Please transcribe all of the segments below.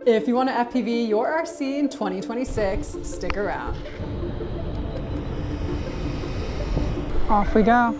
If you want to FPV your RC in 2026, stick around. Off we go.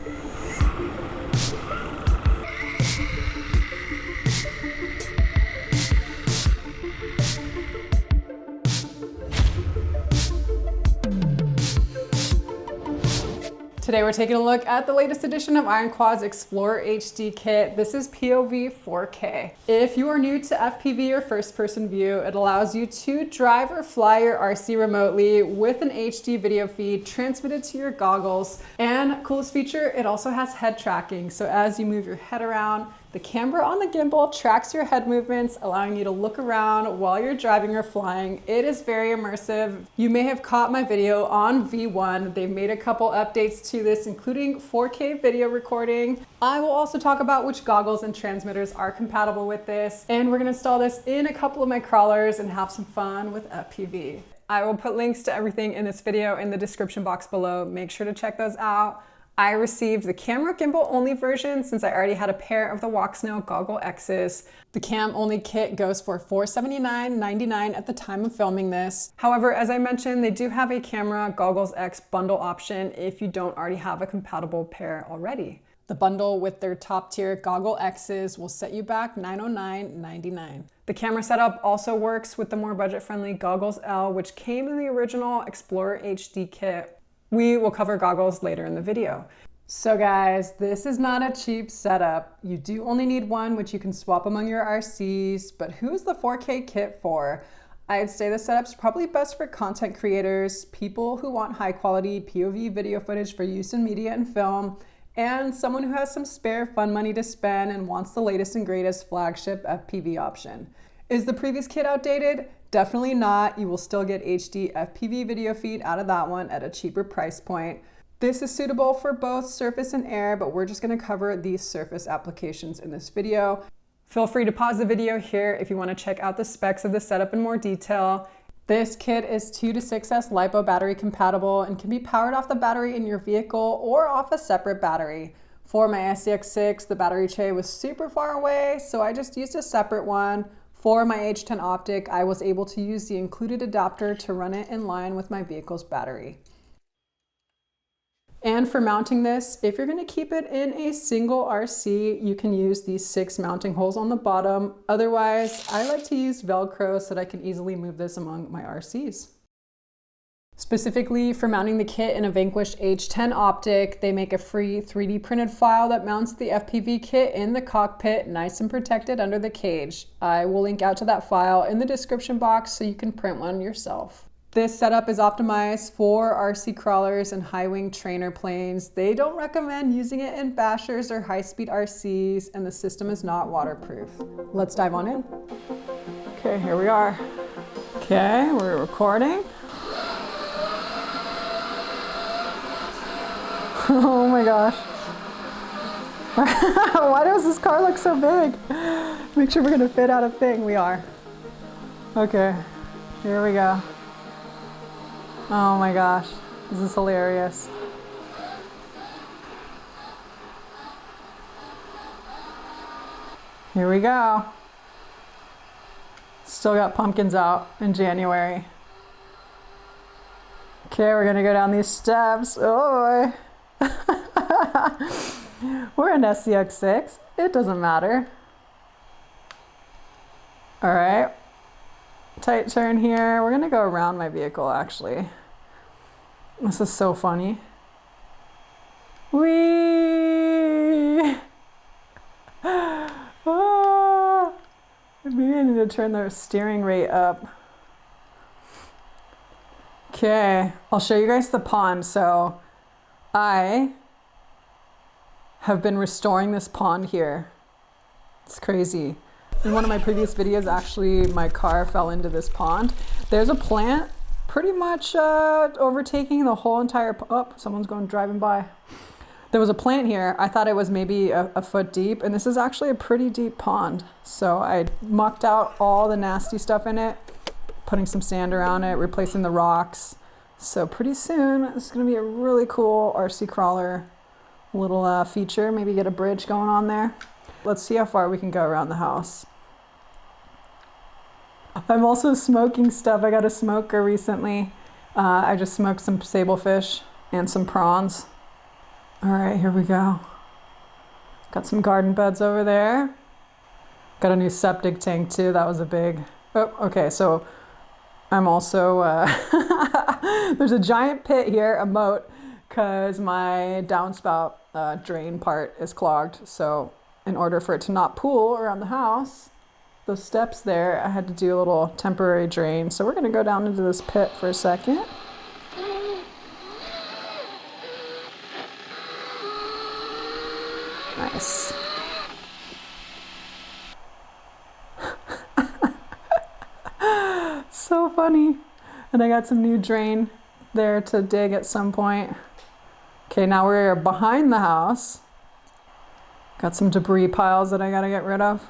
Today we're taking a look at the latest edition of IronQuad's XplorerHD Kit. This is POV4k. If you are new to FPV or first-person view, it allows you to drive or fly your RC remotely with an HD video feed transmitted to your goggles. And coolest feature, it also has head tracking. So as you move your head around, the camera on the gimbal tracks your head movements, allowing you to look around while you're driving or flying. It is very immersive. You may have caught my video on V1. They've made a couple updates to this, including 4K video recording. I will also talk about which goggles and transmitters are compatible with this, and we're gonna install this in a couple of my crawlers and have some fun with FPV. I will put links to everything in this video in the description box below. Make sure to check those out. I received the camera gimbal only version since I already had a pair of the Walksnail Goggle X's. The cam only kit goes for $479.99 at the time of filming this. However, as I mentioned, they do have a camera Goggles X bundle option if you don't already have a compatible pair already. The bundle with their top tier Goggle X's will set you back $909.99. The camera setup also works with the more budget-friendly Goggles L, which came in the original XplorerHD kit. We will cover goggles later in the video. So guys, this is not a cheap setup. You do only need one, which you can swap among your RCs, but who is the 4K kit for? I'd say the setup's probably best for content creators, people who want high quality POV video footage for use in media and film, and someone who has some spare fun money to spend and wants the latest and greatest flagship FPV option. Is the previous kit outdated? Definitely not. You will still get HD FPV video feed out of that one at a cheaper price point. This is suitable for both surface and air, but we're just going to cover these surface applications in this video. Feel free to pause the video here if you want to check out the specs of the setup in more detail. This kit is 2 to 6S LiPo battery compatible and can be powered off the battery in your vehicle or off a separate battery. For my SCX6, the battery tray was super far away, so I just used a separate one. For my H10 Optic, I was able to use the included adapter to run it in line with my vehicle's battery. And for mounting this, if you're going to keep it in a single RC, you can use these 6 mounting holes on the bottom. Otherwise, I like to use Velcro so that I can easily move this among my RCs. Specifically for mounting the kit in a Vanquish H10 Optic, they make a free 3D printed file that mounts the FPV kit in the cockpit, nice and protected under the cage. I will link out to that file in the description box so you can print one yourself. This setup is optimized for RC crawlers and high-wing trainer planes. They don't recommend using it in bashers or high-speed RCs, and the system is not waterproof. Let's dive on in. Okay, here we are. Okay, we're recording. Oh my gosh. Why does this car look so big? Make sure we're gonna fit out a thing. We are. Okay, here we go. Oh my gosh, this is hilarious. Here we go. Still got pumpkins out in January. Okay, we're gonna go down these steps. Oh boy. We're in SCX6. It doesn't matter. All right. Tight turn here. We're going to go around my vehicle, actually. This is so funny. Whee! Ah! Maybe I need to turn the steering rate up. Okay. I'll show you guys the pond. So I have been restoring this pond here. It's crazy. In one of my previous videos, actually, my car fell into this pond. There's a plant pretty much overtaking the whole entire, oh, someone's going driving by. There was a plant here. I thought it was maybe a foot deep, and this is actually a pretty deep pond. So I mucked out all the nasty stuff in it, putting some sand around it, replacing the rocks. So pretty soon, this is gonna be a really cool RC crawler little feature. Maybe get a bridge going on there. Let's see how far we can go around the house. I'm also smoking stuff. I got a smoker recently. I just smoked some sablefish and some prawns. All right, here we go. Got some garden beds over there. Got a new septic tank too. That was a big, oh, okay. So I'm also, there's a giant pit here, a moat, because my downspout drain part is clogged. So in order for it to not pool around the house, those steps there, I had to do a little temporary drain. So we're gonna go down into this pit for a second. Nice. So funny. And I got some new drain there to dig at some point. Okay, now we're behind the house. Got some debris piles that I gotta get rid of.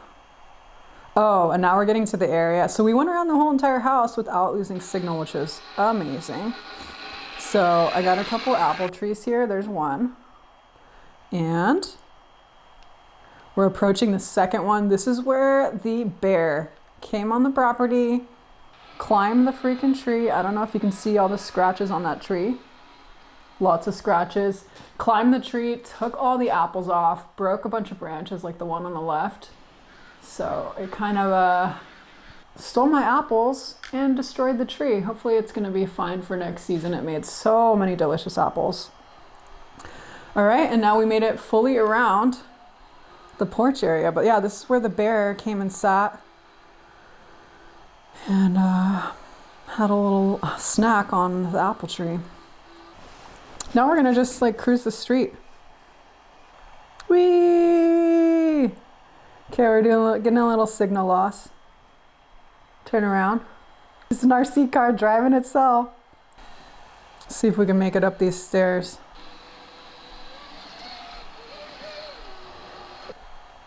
Oh, and now we're getting to the area. So we went around the whole entire house without losing signal, which is amazing. So I got a couple apple trees here. There's one. And we're approaching the second one. This is where the bear came on the property, climbed the freaking tree. I don't know if you can see all the scratches on that tree. Lots of scratches. Climbed the tree, took all the apples off, broke a bunch of branches like the one on the left. So it kind of stole my apples and destroyed the tree. Hopefully it's gonna be fine for next season. It made so many delicious apples. All right, and now we made it fully around the porch area. But yeah, this is where the bear came and sat and had a little snack on the apple tree. Now we're gonna just like cruise the street. Whee! Okay, we're getting a little signal loss. Turn around. It's an RC car driving itself. See if we can make it up these stairs.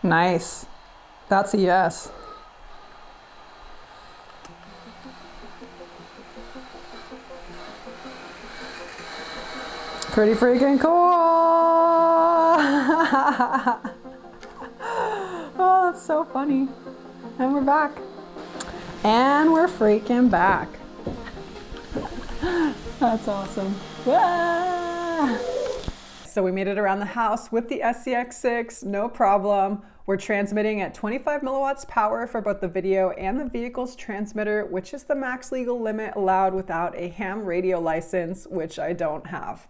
Nice. That's a yes. Pretty freaking cool. Oh, that's so funny. And we're back. And we're freaking back. That's awesome. Ah! So we made it around the house with the SCX6, no problem. We're transmitting at 25 milliwatts power for both the video and the vehicle's transmitter, which is the max legal limit allowed without a ham radio license, which I don't have.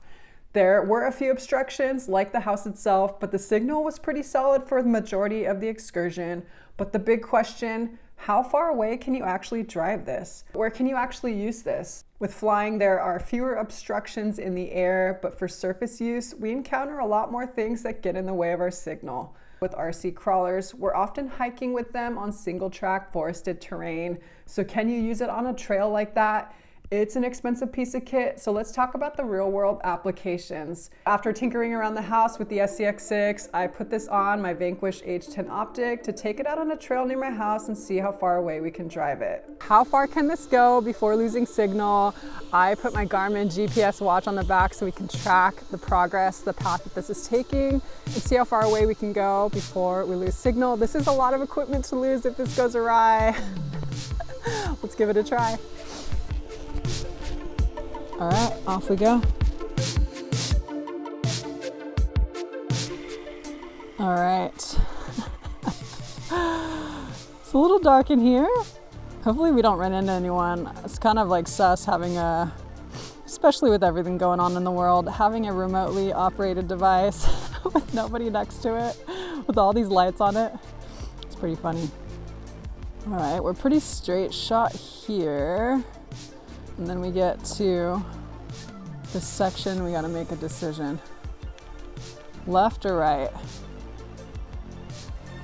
There were a few obstructions like the house itself, but the signal was pretty solid for the majority of the excursion. But the big question, how far away can you actually drive this? Where can you actually use this? With flying, there are fewer obstructions in the air, but for surface use, we encounter a lot more things that get in the way of our signal. With RC crawlers, we're often hiking with them on single track forested terrain. So can you use it on a trail like that? It's an expensive piece of kit, so let's talk about the real world applications. After tinkering around the house with the SCX6, I put this on my Vanquish H10 Optic to take it out on a trail near my house and see how far away we can drive it. How far can this go before losing signal? I put my Garmin GPS watch on the back so we can track the progress, the path that this is taking, and see how far away we can go before we lose signal. This is a lot of equipment to lose if this goes awry. Let's give it a try. All right, off we go. All right. It's a little dark in here. Hopefully we don't run into anyone. It's kind of like sus having especially with everything going on in the world, having a remotely operated device with nobody next to it, with all these lights on it. It's pretty funny. All right, we're pretty straight shot here. And then we get to this section, we gotta make a decision. Left or right?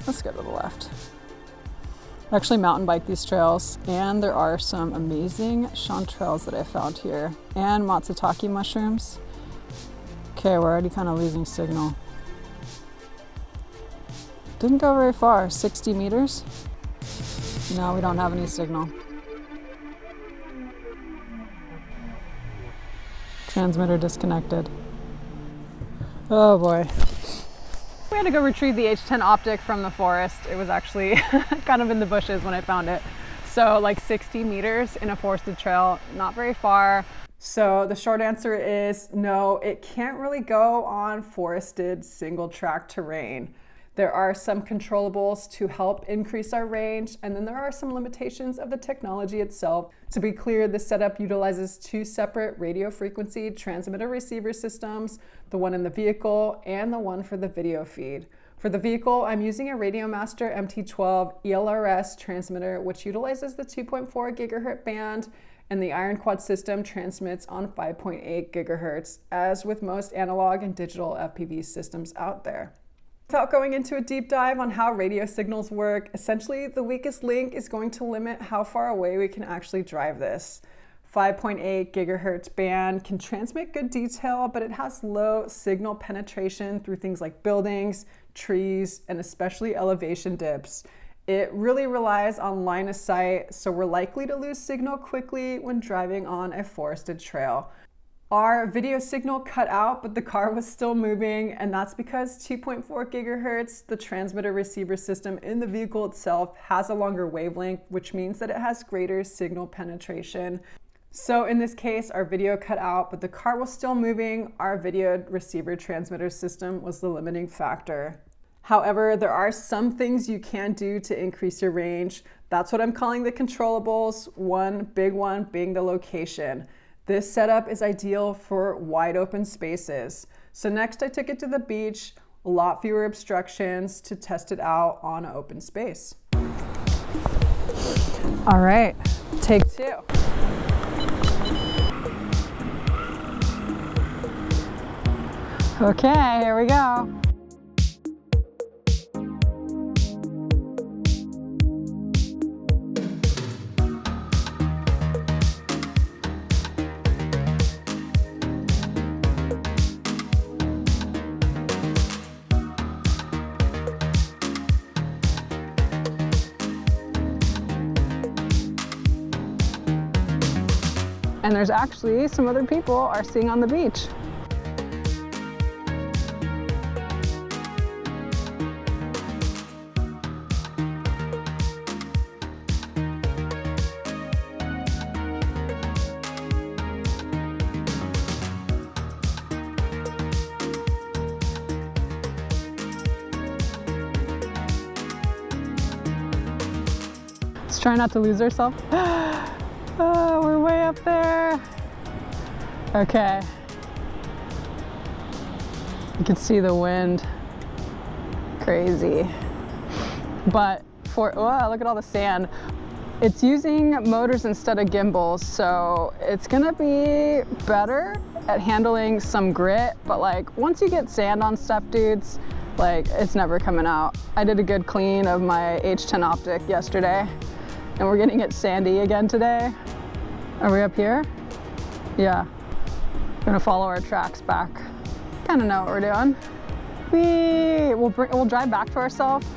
Let's go to the left. I actually mountain bike these trails, and there are some amazing chanterelles that I found here, and matsutake mushrooms. Okay, we're already kind of losing signal. Didn't go very far, 60 meters. No, we don't have any signal. Transmitter disconnected. Oh boy. We had to go retrieve the H10 Optic from the forest. It was actually kind of in the bushes when I found it. So like 60 meters in a forested trail, not very far. So the short answer is no, it can't really go on forested single track terrain. There are some controllables to help increase our range, and then there are some limitations of the technology itself. To be clear, this setup utilizes two separate radio frequency transmitter receiver systems, the one in the vehicle and the one for the video feed. For the vehicle, I'm using a Radiomaster MT12 ELRS transmitter, which utilizes the 2.4 gigahertz band, and the IronQuad system transmits on 5.8 gigahertz, as with most analog and digital FPV systems out there. Without going into a deep dive on how radio signals work, essentially the weakest link is going to limit how far away we can actually drive this. 5.8 gigahertz band can transmit good detail, but it has low signal penetration through things like buildings, trees, and especially elevation dips. It really relies on line of sight, so we're likely to lose signal quickly when driving on a forested trail. Our video signal cut out, but the car was still moving, and that's because 2.4 gigahertz, the transmitter receiver system in the vehicle itself, has a longer wavelength, which means that it has greater signal penetration. So in this case, our video cut out, but the car was still moving. Our video receiver transmitter system was the limiting factor. However, there are some things you can do to increase your range. That's what I'm calling the controllables, one big one being the location. This setup is ideal for wide open spaces. So next I took it to the beach, a lot fewer obstructions to test it out on an open space. All right, take two. Okay, here we go. And there's actually some other people are seeing on the beach. Let's try not to lose ourselves. Oh, we're way up there. Okay. You can see the wind. Crazy. But oh, look at all the sand. It's using motors instead of gimbals, so it's gonna be better at handling some grit, but like once you get sand on stuff, dudes, like it's never coming out. I did a good clean of my H10 Optic yesterday, and we're getting it sandy again today. Are we up here? Yeah. Gonna follow our tracks back. Kind of know what we're doing. We'll drive back to ourselves.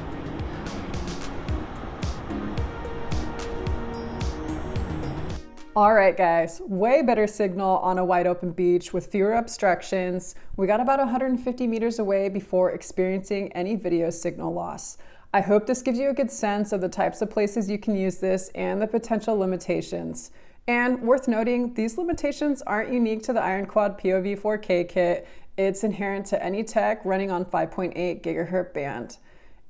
All right, guys, way better signal on a wide open beach with fewer obstructions. We got about 150 meters away before experiencing any video signal loss. I hope this gives you a good sense of the types of places you can use this and the potential limitations. And worth noting, these limitations aren't unique to the IronQuad POV4k kit. It's inherent to any tech running on 5.8 gigahertz band.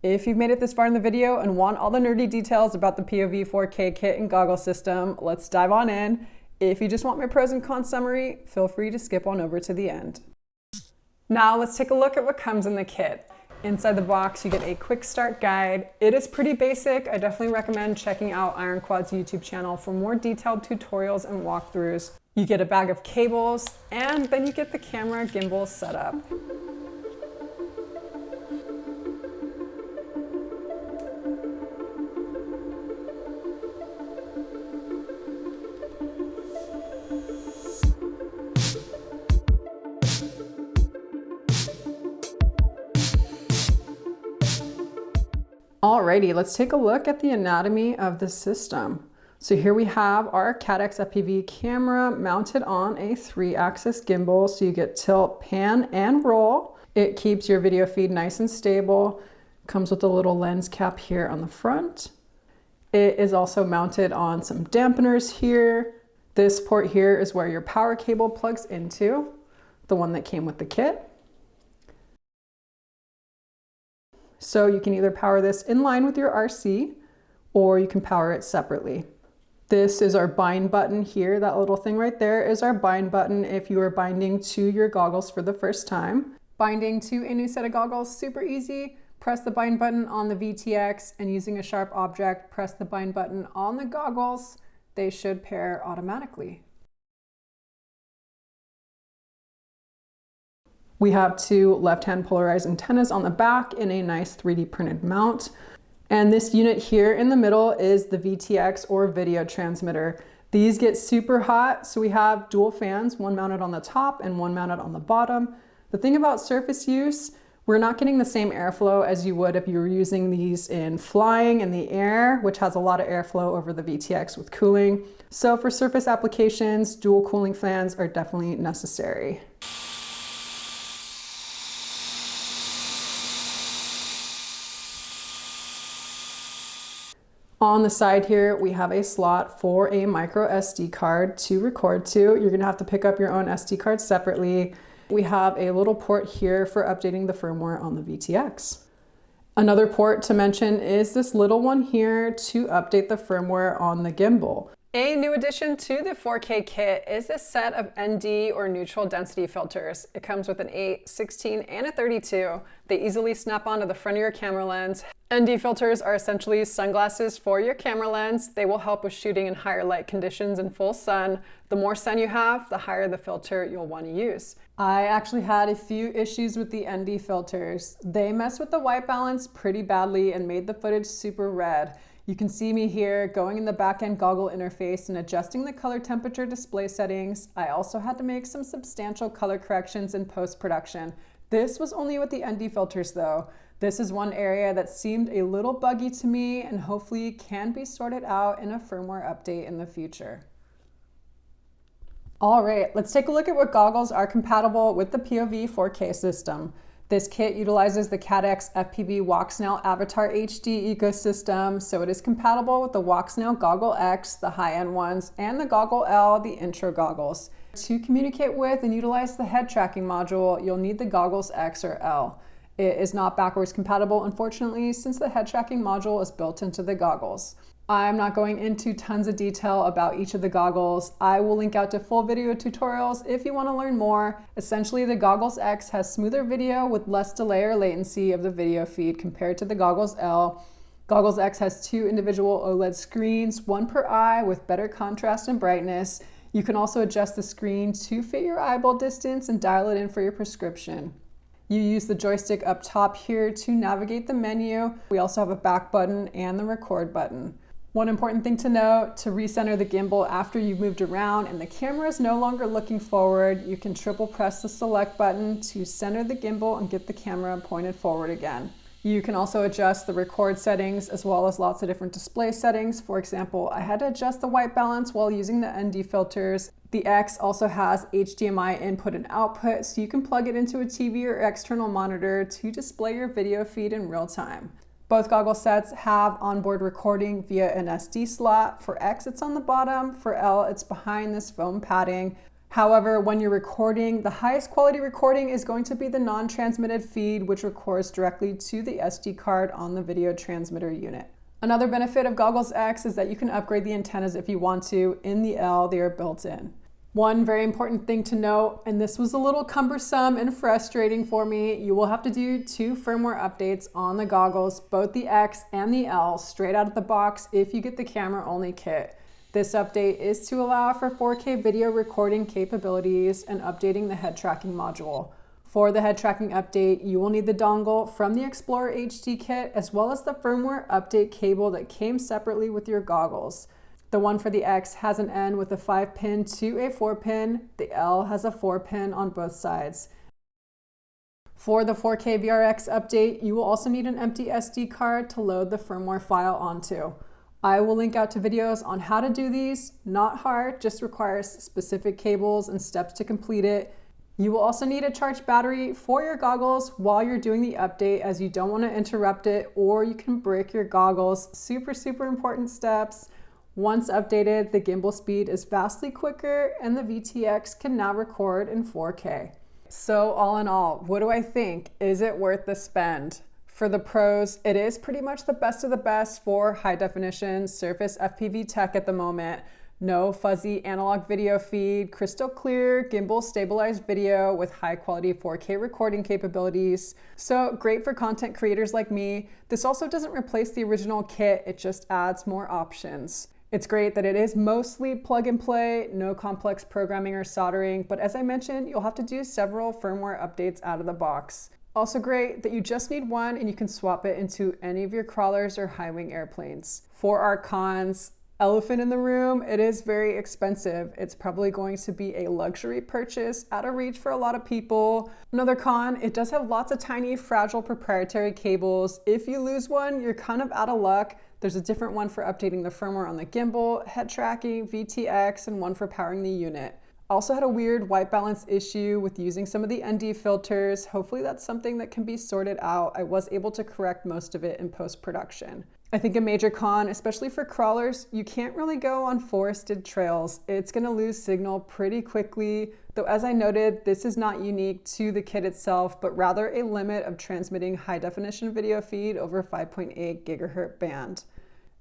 If you've made it this far in the video and want all the nerdy details about the POV4k kit and goggle system, let's dive on in. If you just want my pros and cons summary, feel free to skip on over to the end. Now let's take a look at what comes in the kit. Inside the box, you get a quick start guide. It is pretty basic. I definitely recommend checking out IronQuad's YouTube channel for more detailed tutorials and walkthroughs. You get a bag of cables, and then you get the camera gimbal setup. Alrighty, let's take a look at the anatomy of the system. So here we have our CAT-X FPV camera mounted on a 3-axis gimbal, so you get tilt, pan, and roll. It keeps your video feed nice and stable. Comes with a little lens cap here on the front. It is also mounted on some dampeners here. This port here is where your power cable plugs into, the one that came with the kit. So you can either power this in line with your RC, or you can power it separately. This is our bind button here. That little thing right there is our bind button if you are binding to your goggles for the first time. Binding to a new set of goggles, super easy. Press the bind button on the VTX, and using a sharp object, press the bind button on the goggles. They should pair automatically. We have two left-hand polarized antennas on the back in a nice 3D printed mount. And this unit here in the middle is the VTX or video transmitter. These get super hot, so we have dual fans, one mounted on the top and one mounted on the bottom. The thing about surface use, we're not getting the same airflow as you would if you were using these in flying in the air, which has a lot of airflow over the VTX with cooling. So for surface applications, dual cooling fans are definitely necessary. On the side here, we have a slot for a micro SD card to record to. You're gonna have to pick up your own SD card separately. We have a little port here for updating the firmware on the VTX. Another port to mention is this little one here to update the firmware on the gimbal. A new addition to the 4K kit is this set of ND or neutral density filters. It comes with an 8, 16, and a 32. They easily snap onto the front of your camera lens. ND filters are essentially sunglasses for your camera lens. They will help with shooting in higher light conditions in full sun. The more sun you have, the higher the filter you'll want to use. I actually had a few issues with the ND filters. They messed with the white balance pretty badly and made the footage super red. You can see me here going in the back-end goggle interface and adjusting the color temperature display settings. I also had to make some substantial color corrections in post-production. This was only with the ND filters though. This is one area that seemed a little buggy to me and hopefully can be sorted out in a firmware update in the future. All right, let's take a look at what goggles are compatible with the POV4k system. This kit utilizes the CADX FPV WalkSnail Avatar HD ecosystem, so it is compatible with the WalkSnail Goggle X, the high-end ones, and the Goggle L, the intro goggles. To communicate with and utilize the head tracking module, you'll need the Goggles X or L. It is not backwards compatible, unfortunately, since the head tracking module is built into the goggles. I'm not going into tons of detail about each of the goggles. I will link out to full video tutorials if you want to learn more. Essentially, the Goggles X has smoother video with less delay or latency of the video feed compared to the Goggles L. Goggles X has two individual OLED screens, one per eye with better contrast and brightness. You can also adjust the screen to fit your eyeball distance and dial it in for your prescription. You use the joystick up top here to navigate the menu. We also have a back button and the record button. One important thing to note, to recenter the gimbal after you've moved around and the camera is no longer looking forward, you can triple press the select button to center the gimbal and get the camera pointed forward again. You can also adjust the record settings as well as lots of different display settings. For example, I had to adjust the white balance while using the ND filters. The X also has HDMI input and output, so you can plug it into a TV or external monitor to display your video feed in real time. Both goggle sets have onboard recording via an SD slot. For X, it's on the bottom. For L, it's behind this foam padding. However, when you're recording, the highest quality recording is going to be the non-transmitted feed, which records directly to the SD card on the video transmitter unit. Another benefit of Goggles X is that you can upgrade the antennas if you want to. In the L, they are built in. One very important thing to note, and this was a little cumbersome and frustrating for me, you will have to do 2 firmware updates on the goggles, both the X and the L, straight out of the box if you get the camera-only kit. This update is to allow for 4K video recording capabilities and updating the head tracking module. For the head tracking update, you will need the dongle from the XplorerHD kit as well as the firmware update cable that came separately with your goggles. The one for the X has an N with a 5-pin to a 4-pin. The L has a 4-pin on both sides. For the 4K VRX update, you will also need an empty SD card to load the firmware file onto. I will link out to videos on how to do these. Not hard, just requires specific cables and steps to complete it. You will also need a charged battery for your goggles while you're doing the update, as you don't want to interrupt it or you can break your goggles. Super, super important steps. Once updated, the gimbal speed is vastly quicker and the VTX can now record in 4K. So all in all, what do I think? Is it worth the spend? For the pros, it is pretty much the best of the best for high definition surface FPV tech at the moment. No fuzzy analog video feed, crystal clear, gimbal stabilized video with high quality 4K recording capabilities. So great for content creators like me. This also doesn't replace the original kit, it just adds more options. It's great that it is mostly plug and play, no complex programming or soldering, but as I mentioned, you'll have to do several firmware updates out of the box. Also great that you just need one and you can swap it into any of your crawlers or high wing airplanes. For our cons, elephant in the room, it is very expensive. It's probably going to be a luxury purchase out of reach for a lot of people. Another con, it does have lots of tiny fragile proprietary cables. If you lose one, you're kind of out of luck. There's a different one for updating the firmware on the gimbal, head tracking, VTX, and one for powering the unit. Also had a weird white balance issue with using some of the ND filters. Hopefully that's something that can be sorted out. I was able to correct most of it in post-production. I think a major con, especially for crawlers, you can't really go on forested trails. It's gonna lose signal pretty quickly, though as I noted, this is not unique to the kit itself, but rather a limit of transmitting high definition video feed over 5.8 gigahertz band.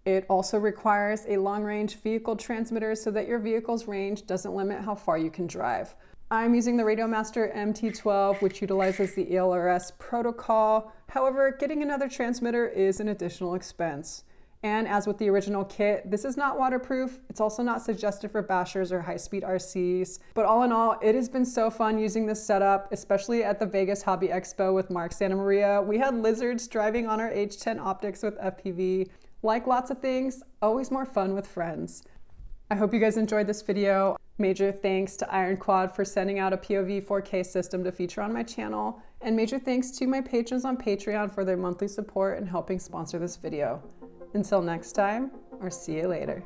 It also requires a long-range vehicle transmitter so that your vehicle's range doesn't limit how far you can drive. I'm using the Radiomaster MT12, which utilizes the ELRS protocol. However, getting another transmitter is an additional expense. And as with the original kit, this is not waterproof. It's also not suggested for bashers or high-speed RCs. But all in all, it has been so fun using this setup, especially at the Vegas Hobby Expo with Mark Santa Maria. We had lizards driving on our H10 optics with FPV. Like lots of things, always more fun with friends. I hope you guys enjoyed this video. Major thanks to IronQuad for sending out a POV4k system to feature on my channel. And major thanks to my patrons on Patreon for their monthly support and helping sponsor this video. Until next time, or see you later.